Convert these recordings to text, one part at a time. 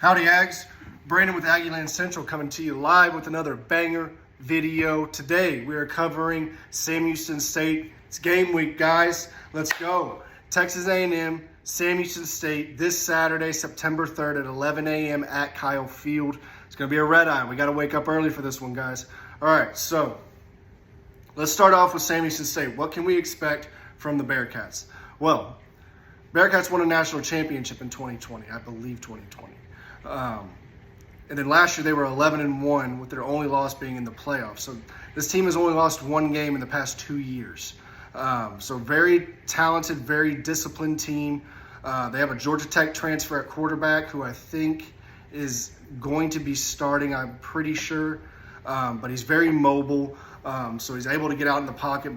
Howdy, Aggies. Brandon with Aggieland Central coming to you live with another banger video. Today, we are covering Sam Houston State. It's game week, guys. Let's go. Texas A&M, Sam Houston State this Saturday, September 3rd at 11 a.m. at Kyle Field. It's going to be a red eye. We got to wake up early for this one, guys. All right, so let's start off with Sam Houston State. What can we expect from the Bearcats? Well, Bearcats won a national championship in 2020, I believe 2020. And then last year they were 11-1 with their only loss being in the playoffs. So this team has only lost one game in the past 2 years. So very talented, very disciplined team. They have a Georgia Tech transfer at quarterback who I think is going to be starting, I'm pretty sure. But he's very mobile. So he's able to get out of the pocket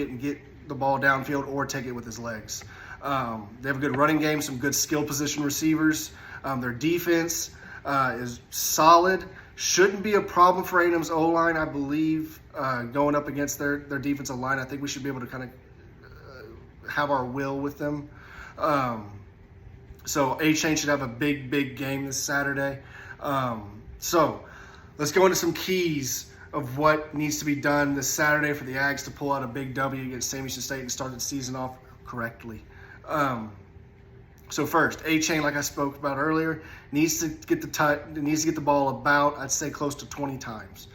and get the ball downfield or take it with his legs. They have a good running game, some good skill position receivers. Their defense is solid. Shouldn't be a problem for A&M's O-line, I believe, going up against their defensive line. I think we should be able to kind of have our will with them. So A-Chain should have a big game this Saturday. So let's go into some keys of what needs to be done this Saturday for the Aggies to pull out a big W against Sam Houston State and start the season off correctly. So first, A-Chain, like I spoke about earlier, needs to get the ball about, I'd say, close to 20 times.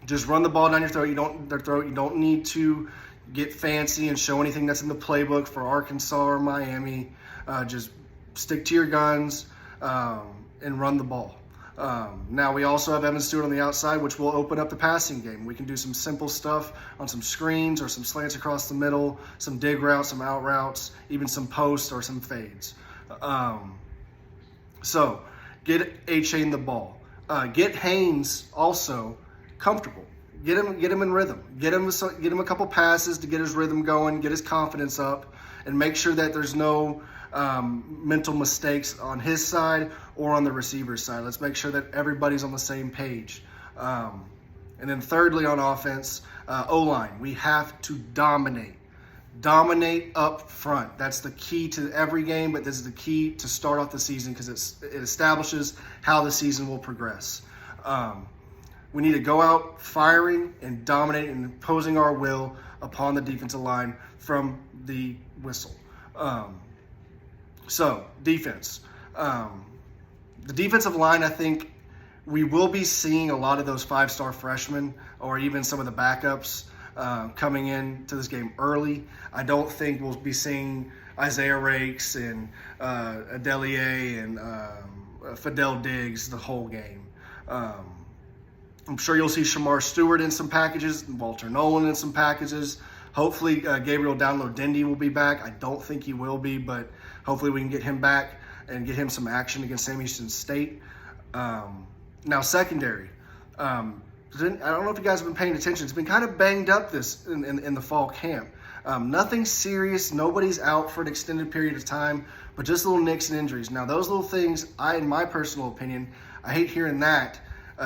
Just run the ball down your throat. You don't need to get fancy and show anything that's in the playbook for Arkansas or Miami. Just stick to your guns and run the ball. Now we also have Evan Stewart on the outside, which will open up the passing game. We can do some simple stuff on some screens or some slants across the middle, some dig routes, some out routes, even some posts or some fades. So get A-Chain the ball. Get Haynes also comfortable. Get him in rhythm. Get him a couple passes to get his rhythm going, get his confidence up, and make sure that there's no mental mistakes on his side or on the receiver's side. Let's make sure that everybody's on the same page. And then thirdly, on offense, O-line. We have to dominate up front. That's the key to every game, but this is the key to start off the season because it establishes how the season will progress. We need to go out firing and dominating and imposing our will upon the defensive line from the whistle. So, defense. The defensive line, I think we will be seeing a lot of those five-star freshmen or even some of the backups coming in to this game early. I don't think we'll be seeing Isaiah Rakes and Adelier and Fidel Diggs the whole game. I'm sure you'll see Shamar Stewart in some packages, Walter Nolan in some packages. Hopefully, Gabriel Download-Dindy will be back. I don't think he will be, but hopefully we can get him back and get him some action against Sam Houston State. Now, secondary. I don't know if you guys have been paying attention. It's been kind of banged up in the fall camp. Nothing serious. Nobody's out for an extended period of time, but just little nicks and injuries. Now, those little things, in my personal opinion, I hate hearing that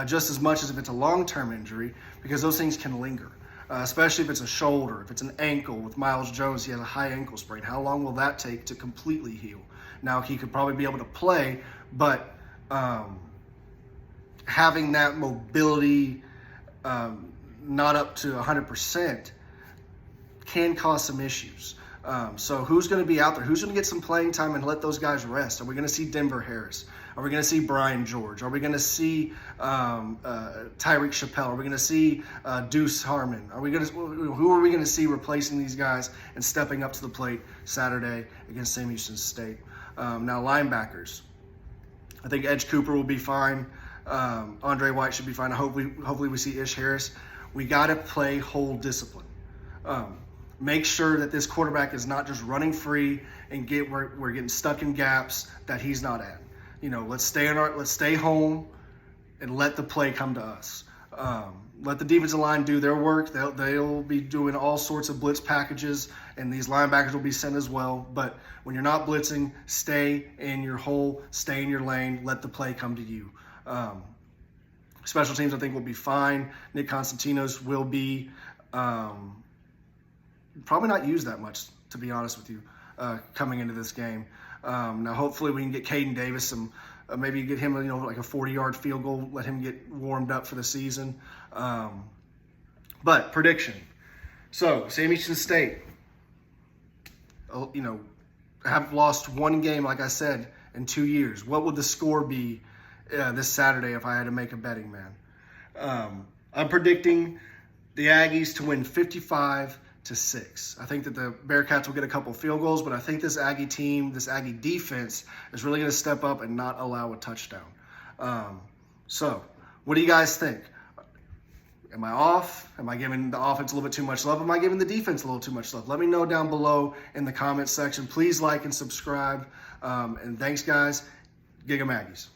just as much as if it's a long-term injury because those things can linger. Especially if it's a shoulder, if it's an ankle. With Miles Jones, he has a high ankle sprain. How long will that take to completely heal? Now, he could probably be able to play, but having that mobility not up to 100% can cause some issues. So who's going to be out there? Who's going to get some playing time and let those guys rest? Are we going to see Denver Harris? Are we going to see Brian George? Are we going to see Tyreek Chappelle? Are we going to see Deuce Harmon? Who are we going to see replacing these guys and stepping up to the plate Saturday against Sam Houston State? Now, linebackers. I think Edge Cooper will be fine. Andre White should be fine. Hopefully we see Ish Harris. We got to play whole discipline. Make sure that this quarterback is not just running free and we're getting stuck in gaps that he's not at. Let's stay home and let the play come to us. Let the defensive line do their work. They'll be doing all sorts of blitz packages, and these linebackers will be sent as well. But when you're not blitzing, stay in your hole, stay in your lane, let the play come to you. Special teams, I think, will be fine. Nick Constantinos will be probably not used that much, to be honest with you, coming into this game. Now, hopefully we can get Caden Davis some, maybe get him, like a 40-yard field goal, let him get warmed up for the season. But prediction. So, Sam Houston State, have lost one game, like I said, in 2 years. What would the score be this Saturday if I had to make a betting man? I'm predicting the Aggies to win 55-6. I think that the Bearcats will get a couple field goals, but I think this Aggie team, this Aggie defense is really going to step up and not allow a touchdown. So, what do you guys think? Am I off? Am I giving the offense a little bit too much love? Am I giving the defense a little too much love? Let me know down below in the comments section. Please like and subscribe. And thanks, guys. Gig 'em Aggies.